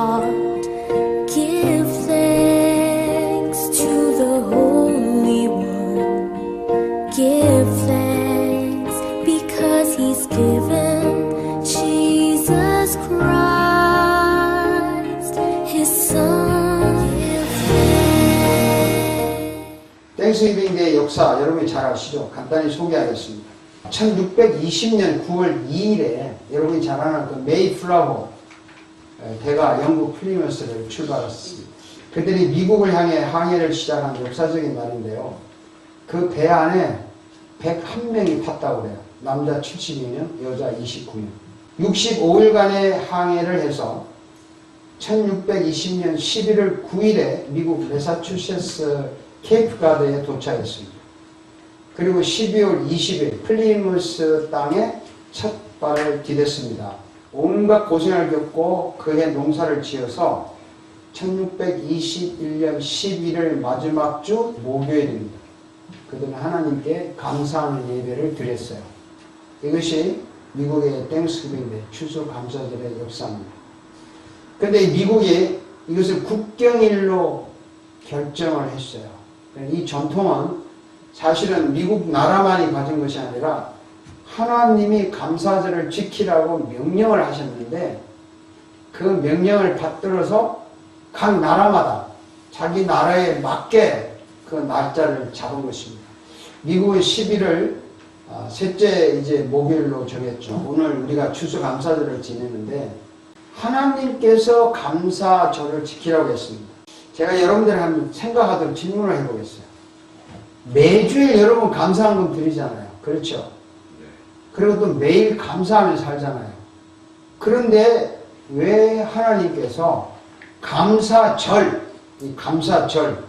heart. Give thanks to the Holy One. Give thanks because He's given Jesus Christ, His Son. Give thanks. 땡스기빙 데이 역사 여러분이 잘 아시죠? 간단히 소개하겠습니다. 1620년 9월 2일에 여러분이 잘 아는 그 메이플라워 배가 영국 플리머스를 출발했습니다. 그들이 미국을 향해 항해를 시작한 역사적인 날인데요. 그 배 안에 101명이 탔다고 그래요. 남자 72명, 여자 29명. 65일간의 항해를 해서 1620년 11월 9일에 미국 매사추세츠 케이프가드에 도착했습니다. 그리고 12월 20일 플리무스 땅에 첫 발을 디뎠습니다. 온갖 고생을 겪고 그해 농사를 지어서 1621년 11월 마지막 주 목요일입니다. 그들은 하나님께 감사하는 예배를 드렸어요. 이것이 미국의 땡스기빙 추수감사절의 역사입니다. 그런데 미국이 이것을 국경일로 결정을 했어요. 이 전통은 사실은 미국 나라만이 가진 것이 아니라 하나님이 감사절을 지키라고 명령을 하셨는데 그 명령을 받들어서 각 나라마다 자기 나라에 맞게 그 날짜를 잡은 것입니다. 미국은 11월 셋째 이제 목요일로 정했죠. 오늘 우리가 추수감사절을 지내는데 하나님께서 감사절을 지키라고 했습니다. 제가 여러분들 한번 생각하도록 질문을 해보겠어요. 매주에 여러분 감사한금 드리잖아요. 그렇죠? 그리고 또 매일 감사하며 살잖아요. 그런데 왜 하나님께서 감사절, 이 감사절,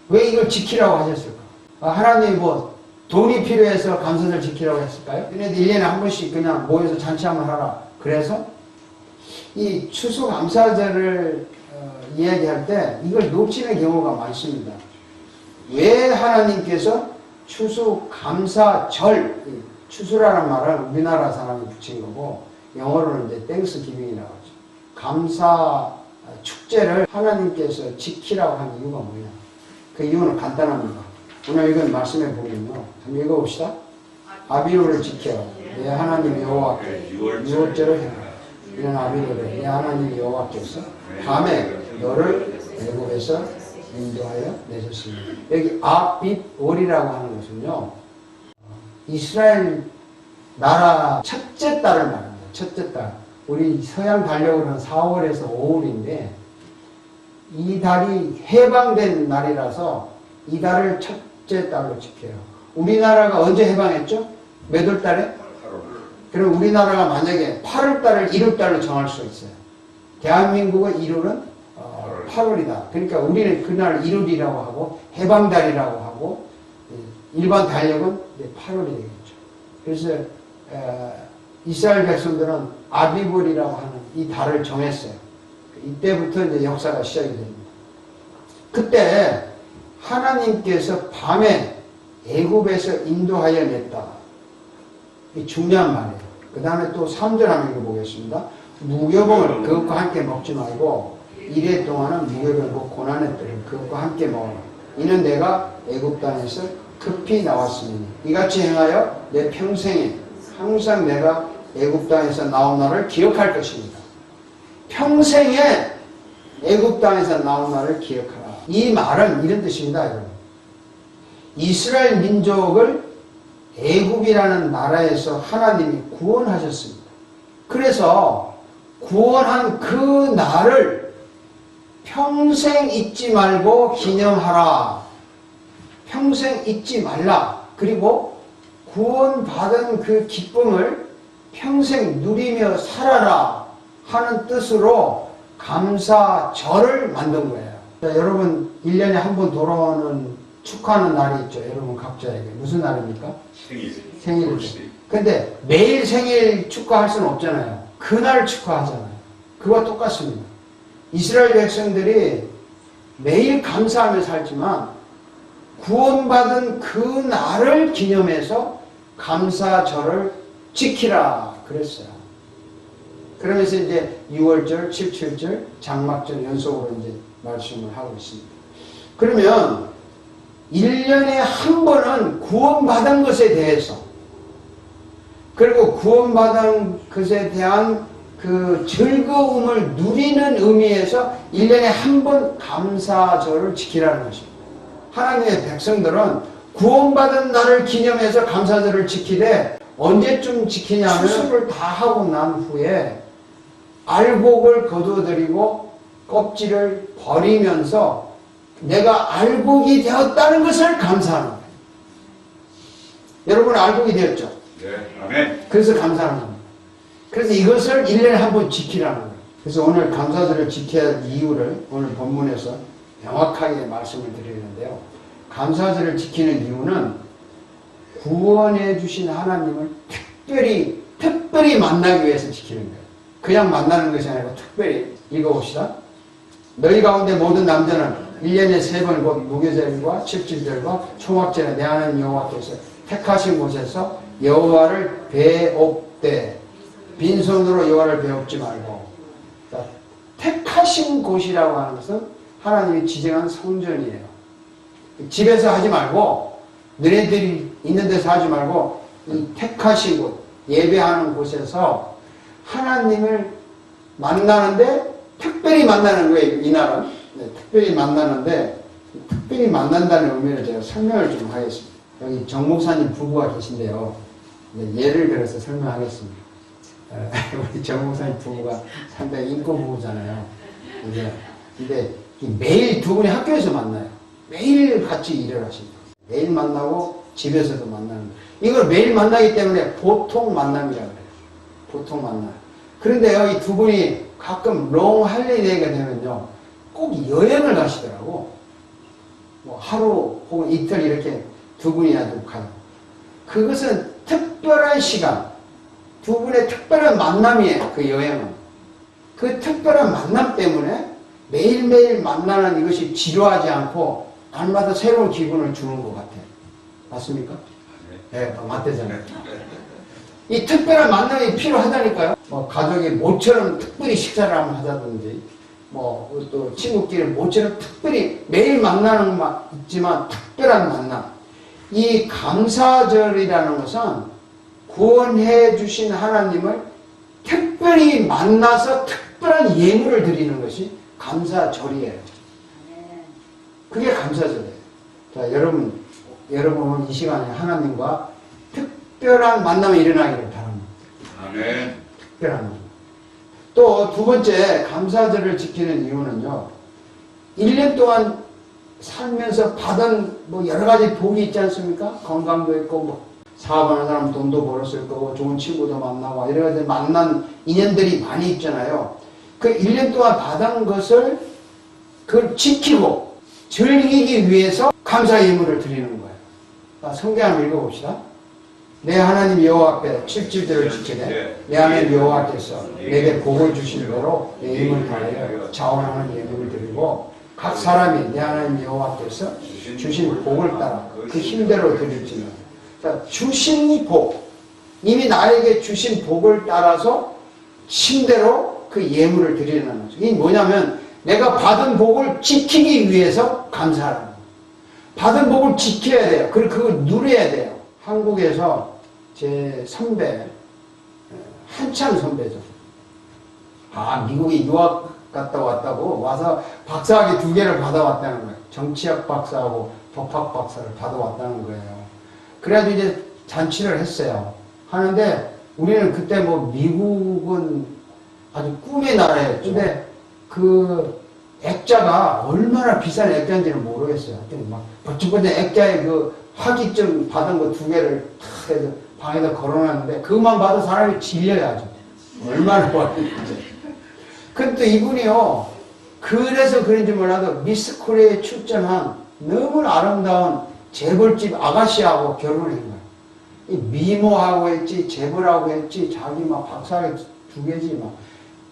왜 이걸 지키라고 하셨을까? 하나님이 뭐 돈이 필요해서 감사절 지키라고 했을까요? 얘네들 1년에 한 번씩 그냥 모여서 잔치 한번 하라. 그래서 이 추수감사절을 이야기할 때 이걸 놓치는 경우가 많습니다. 왜 하나님께서 추수감사절, 추수라는 말은 우리나라 사람이 붙인 거고 영어로는 이제 땡스기빙이라고 하죠. 감사 축제를 하나님께서 지키라고 한 이유가 뭐냐? 그 이유는 간단합니다. 오늘 이건 말씀해 보면요. 한번 읽어봅시다. 아비로를 지켜 내 하나님 여호와께 유월절을 해라. 이런 아비로를 내 하나님 여호와께서 밤에 너를 애굽에서 인도하여 내셨습니다. 여기 아빗월이라고 하는 것은요. 이스라엘 나라 첫째 달을 말합니다. 첫째 달. 우리 서양 달력으로는 4월에서 5월인데 이 달이 해방된 날이라서 이 달을 첫째 달로 지켜요. 우리나라가 언제 해방했죠? 몇 월 달에? 그럼 우리나라가 만약에 8월 달을 1월 달로 정할 수 있어요. 대한민국의 1월은 8월이다. 그러니까 우리는 그날 1월이라고 하고 해방달이라고 하고 일반 달력은 8월이 되겠죠. 그래서 이스라엘 백성들은 아비볼이라고 하는 이 달을 정했어요. 이때부터 이제 역사가 시작이 됩니다. 그때 하나님께서 밤에 애굽에서 인도하여 냈다. 이 중요한 말이에요. 그 다음에 또 3절 한번 읽어보겠습니다. 무교봉을 그것과 함께 먹지 말고 이래 동안은 무교병 고난의 때를 그것과 함께 먹어라. 이는 내가 애굽 땅에서 급히 나왔으니 이같이 행하여 내 평생에 항상 내가 애굽 땅에서 나온 날을 기억할 것입니다. 평생에 애굽 땅에서 나온 날을 기억하라. 이 말은 이런 뜻입니다, 여러분. 이스라엘 민족을 애굽이라는 나라에서 하나님이 구원하셨습니다. 그래서 구원한 그 날을 평생 잊지 말고 기념하라. 평생 잊지 말라. 그리고 구원받은 그 기쁨을 평생 누리며 살아라 하는 뜻으로 감사절을 만든 거예요. 자, 여러분 1년에 한 번 돌아오는 축하하는 날이 있죠. 여러분 각자에게. 무슨 날입니까? 생일이죠. 근데 매일 생일 축하할 수는 없잖아요. 그날 축하하잖아요. 그와 똑같습니다. 이스라엘 백성들이 매일 감사하며 살지만 구원받은 그 날을 기념해서 감사절을 지키라 그랬어요. 그러면서 이제 6월절, 7.7절, 장막절 연속으로 이제 말씀을 하고 있습니다. 그러면 1년에 한 번은 구원받은 것에 대해서, 그리고 구원받은 것에 대한 그 즐거움을 누리는 의미에서 1년에 한 번 감사절을 지키라는 것입니다. 하나님의 백성들은 구원받은 날을 기념해서 감사절을 지키되 언제쯤 지키냐면 수술을 다 하고 난 후에 알곡을 거두어들이고 껍질을 버리면서 내가 알곡이 되었다는 것을 감사하는 거예요. 여러분 알곡이 되었죠? 네, 아멘. 그래서 감사하는 겁니다. 그래서 이것을 1년에 한 번 지키라는 거예요. 그래서 오늘 감사절을 지켜야 할 이유를 오늘 본문에서 명확하게 말씀을 드리는데요. 감사절을 지키는 이유는 구원해 주신 하나님을 특별히 만나기 위해서 지키는 거예요. 그냥 만나는 것이 아니고 특별히. 읽어봅시다. 너희 가운데 모든 남자는 1년에 3번 곧 무교절과 칠칠절과 초막절에 내 하나님 여호와께서 택하신 곳에서 여호와를 배옵되 빈손으로 여호와를 배웁지 말고. 택하신 곳이라고 하는 것은 하나님이 지정한 성전이에요. 집에서 하지 말고 너네들이 있는 데서 하지 말고 이 택하신 곳, 예배하는 곳에서 하나님을 만나는데 특별히 만나는 거예요. 이날은 특별히 만나는데, 특별히 만난다는 의미를 제가 설명을 좀 하겠습니다. 여기 정 목사님 부부가 계신데요. 예를 들어서 설명하겠습니다. 우리 정 목사님 부부가 상당히 인고 부부잖아요. 근데 매일 두 분이 학교에서 만나요. 매일 같이 일을 하십니다. 매일 만나고 집에서도 만나는 거예요. 이걸 매일 만나기 때문에 보통 만남이라고 해요. 보통 만남. 그런데요, 이 두 분이 가끔 롱 할리데이가 되면요, 꼭 여행을 가시더라고. 뭐 하루 혹은 이틀 이렇게 두 분이 아주 가요. 그것은 특별한 시간, 두 분의 특별한 만남이에요. 그 여행은. 그 특별한 만남 때문에 매일매일 만나는 이것이 지루하지 않고 날마다 새로운 기분을 주는 것 같아요. 맞습니까? 네, 맞대잖아요. 이 특별한 만남이 필요하다니까요. 뭐 가족이 모처럼 특별히 식사를 한번 하자든지, 뭐 또 친구끼리 모처럼 특별히 매일 만나는 건 있지만 특별한 만남. 이 감사절이라는 것은 구원해 주신 하나님을 특별히 만나서 특별한 예물을 드리는 것이 감사절이에요. 그게 감사절이에요. 자, 여러분 오늘 이 시간에 하나님과 특별한 만남이 일어나기를 바랍니다. 아멘. 특별한 만남. 또 두 번째 감사절을 지키는 이유는요, 1년 동안 살면서 받은 뭐 여러 가지 복이 있지 않습니까? 건강도 있고, 뭐 사업하는 사람 돈도 벌었을 거고, 좋은 친구도 만나고, 여러 가지 만난 인연들이 많이 있잖아요. 그 1년 동안 받은 것을 그걸 지키고 즐기기 위해서 감사 예물을 드리는 거예요. 성경 한번 읽어봅시다. 내 하나님 여호와 앞에 칠칠절을 지키되 내 하나님 여호와께서 내게 복을 주신 대로 내 힘을 다하여 자원하는 예물을 드리고 각 사람이 내 하나님 여호와께서 주신 복을 따라 그 힘대로 드릴지는. 자, 주신 복, 이미 나에게 주신 복을 따라서 힘대로 그 예물을 드리는 거죠. 이게 뭐냐면 내가 받은 복을 지키기 위해서 감사하는 거예요. 받은 복을 지켜야 돼요. 그리고 그걸 누려야 돼요. 한국에서 제 선배, 한참 선배죠. 미국에 유학 갔다 왔다고 와서 박사학위 2개를 받아왔다는 거예요. 정치학 박사하고 법학 박사를 받아왔다는 거예요. 그래가지고 이제 잔치를 했어요. 하는데 우리는 그때 뭐 미국은 아주 꿈의 나라였죠. 근데 그 액자가 얼마나 비싼 액자인지는 모르겠어요. 하여튼 막 버쩍버쩍 액자에 그 학위증 받은 거 2개를 탁 해서 방에다 걸어놨는데 그것만 봐도 사람이 질려야죠. 얼마나 좋았는지. 근데 또 이분이요, 그래서 그런지 몰라도 미스 코리아에 출전한 너무 아름다운 재벌집 아가씨하고 결혼한 거예요. 이 미모하고 했지, 재벌하고 했지, 자기 막 박사학위 2개지 막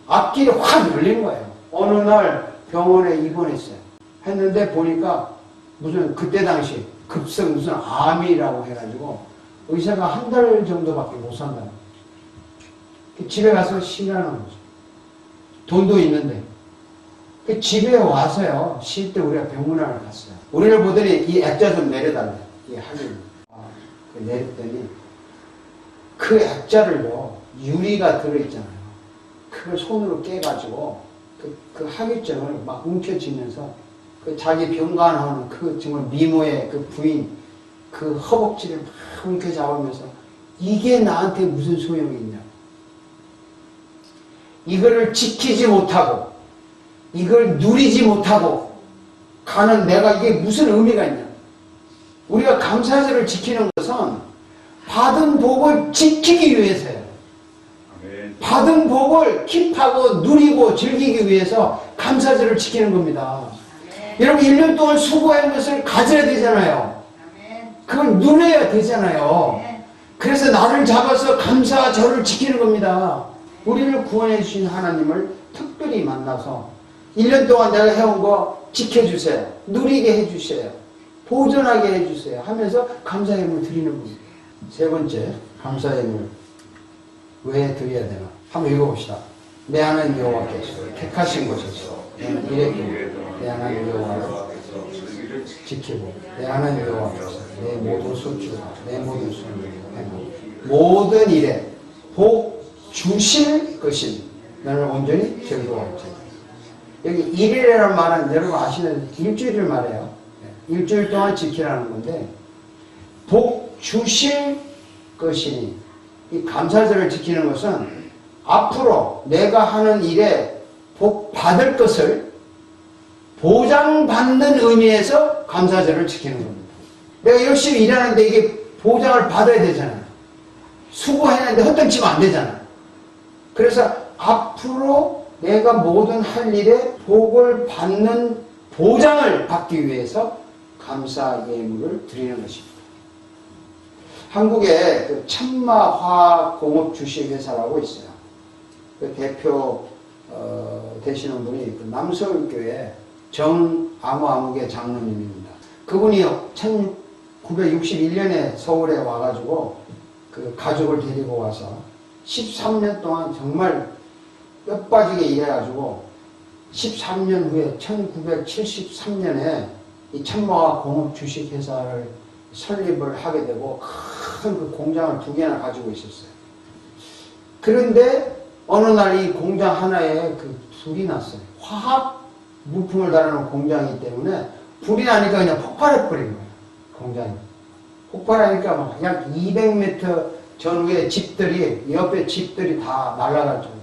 앞길이 확 열린 거예요. 어느 날 병원에 입원했어요. 했는데 보니까 무슨 그때 당시 급성 무슨 암이라고 해가지고 의사가 1달 정도밖에 못 산다는 거예요. 집에 가서 신하는 거죠. 돈도 있는데. 그 집에 와서요, 쉴 때 우리가 병문안을 갔어요. 우리를 보더니 이 액자 좀 내려달래. 이 하긴. 내렸더니 그 액자를요, 유리가 들어있잖아요. 그걸 손으로 깨가지고 그 학위증을 막 움켜쥐면서 그 자기 병간하는 그 정말 미모의 그 부인 그 허벅지를 막 움켜잡으면서 이게 나한테 무슨 소용이 있냐. 이거를 지키지 못하고 이걸 누리지 못하고 가는 내가 이게 무슨 의미가 있냐. 우리가 감사절을 지키는 것은 받은 복을 지키기 위해서예요. 받은 복을 킵하고 누리고 즐기기 위해서 감사절을 지키는 겁니다. 여러분 1년 동안 수고한 것을 가져야 되잖아요. 그걸 누려야 되잖아요. 그래서 나를 잡아서 감사절을 지키는 겁니다. 우리를 구원해 주신 하나님을 특별히 만나서 1년 동안 내가 해온 거 지켜주세요. 누리게 해주세요. 보존하게 해주세요. 하면서 감사예물 드리는 겁니다. 세 번째, 감사예물 왜 드려야 되나? 한번 읽어봅시다. 내 하나님 여호와께서 택하신 곳에서 내 하나님 여호와를 지키고 내 하나님 여호와께서 내 모든 소출과 내 모든 손을 행하고 모든 일에 복 주실 것인 너를 온전히 즐거워할지어다. 여기 일이라는 말은 여러분 아시는 일주일을 말해요. 일주일 동안 지키라는 건데 복 주실 것이니 이 감사절을 지키는 것은 앞으로 내가 하는 일에 복 받을 것을 보장받는 의미에서 감사절을 지키는 겁니다. 내가 열심히 일하는데 이게 보장을 받아야 되잖아요. 수고했는데 헛되치면 안 되잖아요. 그래서 앞으로 내가 모든 할 일에 복을 받는 보장을 받기 위해서 감사 예물을 드리는 것입니다. 한국에 그 천마화공업 주식회사라고 있어요. 그 대표 되시는 분이 그 남서울교회 정아무아무개 장로님입니다. 그분이 1961년에 서울에 와가지고 그 가족을 데리고 와서 13년 동안 정말 뼈 빠지게 일해가지고 13년 후에 1973년에 이 천마화공업 주식회사를 설립을 하게 되고 큰 그 공장을 2개나 가지고 있었어요. 그런데 어느 날 이 공장 하나에 그 불이 났어요. 화학 물품을 다루는 공장이기 때문에 불이 나니까 그냥 폭발해 버린 거예요. 공장이. 폭발하니까 막 약 200m 전후에 집들이 옆에 집들이 다 날아갈 정도로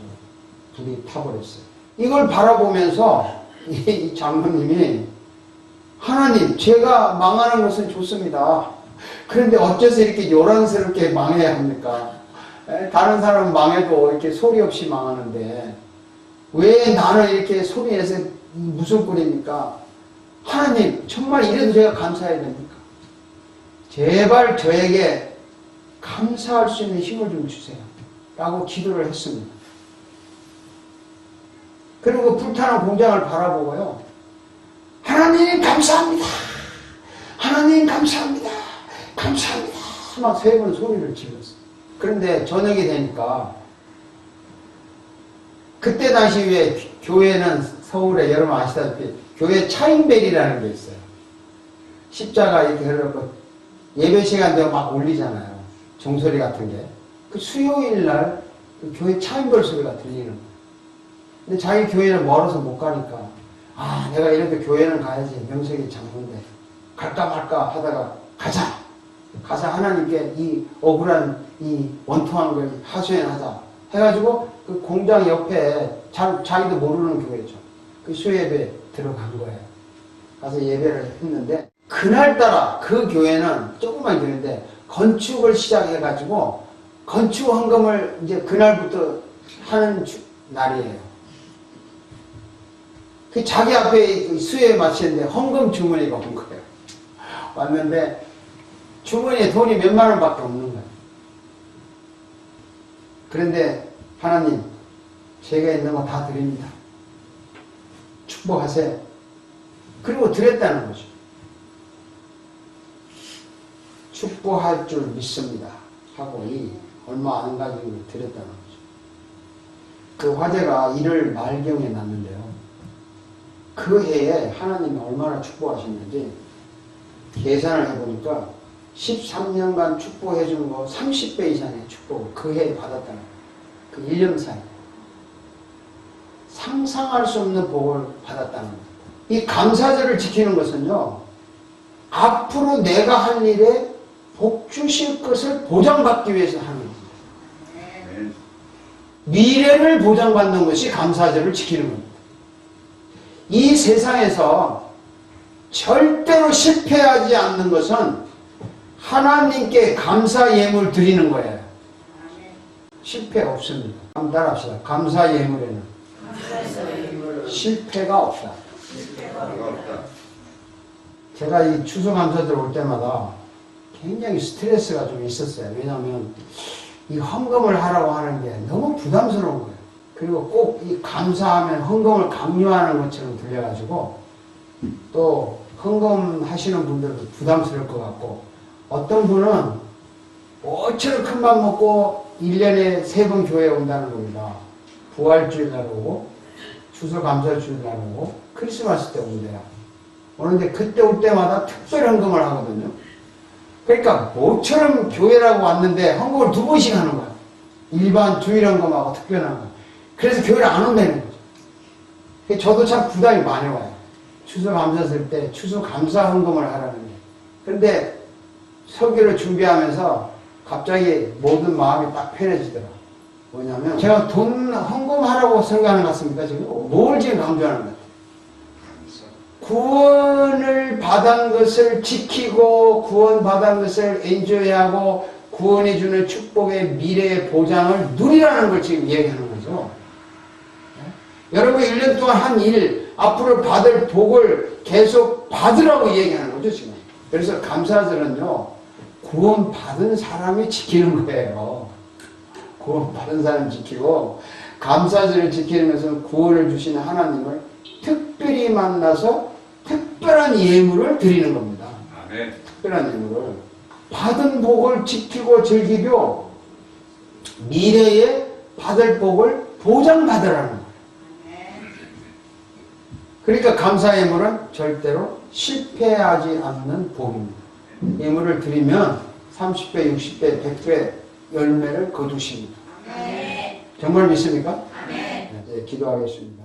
불이 타버렸어요. 이걸 바라보면서 이 장로님이 하나님, 제가 망하는 것은 좋습니다. 그런데 어째서 이렇게 요란스럽게 망해야 합니까? 다른 사람은 망해도 이렇게 소리 없이 망하는데 왜 나는 이렇게 소리내서 무슨 꼴입니까? 하나님, 정말 이래도 제가 감사해야 됩니까? 제발 저에게 감사할 수 있는 힘을 좀 주세요. 라고 기도를 했습니다. 그리고 불타는 공장을 바라보고요. 하나님 감사합니다. 하나님 감사합니다. 감사합니다. 막 3번 소리를 질렀어요. 그런데 저녁이 되니까 그때 당시 왜 교회는 서울에 여러분 아시다시피 교회 차인벨이라는 게 있어요. 십자가 이렇게 흘러고 예배 시간 되면 막 울리잖아요. 종소리 같은 게. 그 수요일 날 그 교회 차인벨 소리가 들리는 거예요. 근데 자기 교회는 멀어서 못 가니까 아, 내가 이래도 교회는 가야지. 명색이 장로인데 갈까 말까 하다가 가자 하나님께 이 억울한 이 원통한 걸 하소연하자 해가지고 그 공장 옆에 자기도 모르는 교회죠. 그 수예배 들어간 거예요. 가서 예배를 했는데 그날따라 그 교회는 조그만 교회인데 건축을 시작해가지고 건축 헌금을 이제 그날부터 하는 날이에요. 그 자기 앞에 수요에 마치는데 헌금 주머니가 온 거예요. 왔는데 주머니에 돈이 몇만 원밖에 없는 거예요. 그런데 하나님, 제가 있는 거 다 드립니다. 축복하세요. 그리고 드렸다는 거죠. 축복할 줄 믿습니다. 하고 얼마 안 가지고 드렸다는 거죠. 그 화재가 1월 말경에 났는데요. 그 해에 하나님이 얼마나 축복하셨는지 계산을 해보니까 13년간 축복해준 거 30배 이상의 축복을 그 해에 받았다는 거예요. 그 1년 사이. 상상할 수 없는 복을 받았다는 거예요. 이 감사절을 지키는 것은요, 앞으로 내가 할 일에 복 주실 것을 보장받기 위해서 하는 겁니다. 아멘. 미래를 보장받는 것이 감사절을 지키는 겁니다. 이 세상에서 절대로 실패하지 않는 것은 하나님께 감사 예물 드리는 거예요. 실패 없습니다. 한번 따라합시다. 감사 예물에는 실패가 없다. 반갑다. 제가 이 추수감사절 올 때마다 굉장히 스트레스가 좀 있었어요. 왜냐하면 이 헌금을 하라고 하는 게 너무 부담스러운 거예요. 그리고 꼭 이 감사하면 헌금을 강요하는 것처럼 들려가지고 또 헌금하시는 분들도 부담스러울 것 같고, 어떤 분은 뭐처럼 큰 맘 먹고 1년에 3번 교회에 온다는 겁니다. 부활주일 날 오고 추수감사주일 날 오고 크리스마스 때 온대요. 오는데 그때 올 때마다 특별 헌금을 하거든요. 그러니까 뭐처럼 교회라고 왔는데 헌금을 2번씩 하는 거야. 일반 주일 헌금하고 특별 헌금. 그래서 교회를 안 온다는 거죠. 저도 참 부담이 많이 와요. 추수감사절 때 추수감사 헌금을 하라는 게. 그런데 설교를 준비하면서 갑자기 모든 마음이 딱 편해지더라고요. 뭐냐면 제가 돈 헌금하라고 생각하는 것 같습니까? 지금 뭘 지금 강조하는 것 같아요? 구원을 받은 것을 지키고 구원받은 것을 엔조이하고 구원이 주는 축복의 미래의 보장을 누리라는 걸 지금 얘기하는 거죠. 네? 여러분 1년 동안 한 일, 앞으로 받을 복을 계속 받으라고 얘기하는 거죠 지금. 그래서 감사절은요, 구원받은 사람이 지키는 거예요. 구원받은 사람이 지키고, 감사절을 지키는 것은 구원을 주시는 하나님을 특별히 만나서 특별한 예물을 드리는 겁니다. 아멘. 특별한 예물을. 받은 복을 지키고 즐기고 미래에 받을 복을 보장받으라는 거예요. 그러니까 감사 예물은 절대로 실패하지 않는 복입니다. 예물을 드리면 30배, 60배, 100배 열매를 거두십니다. 정말 믿습니까? 네, 기도하겠습니다.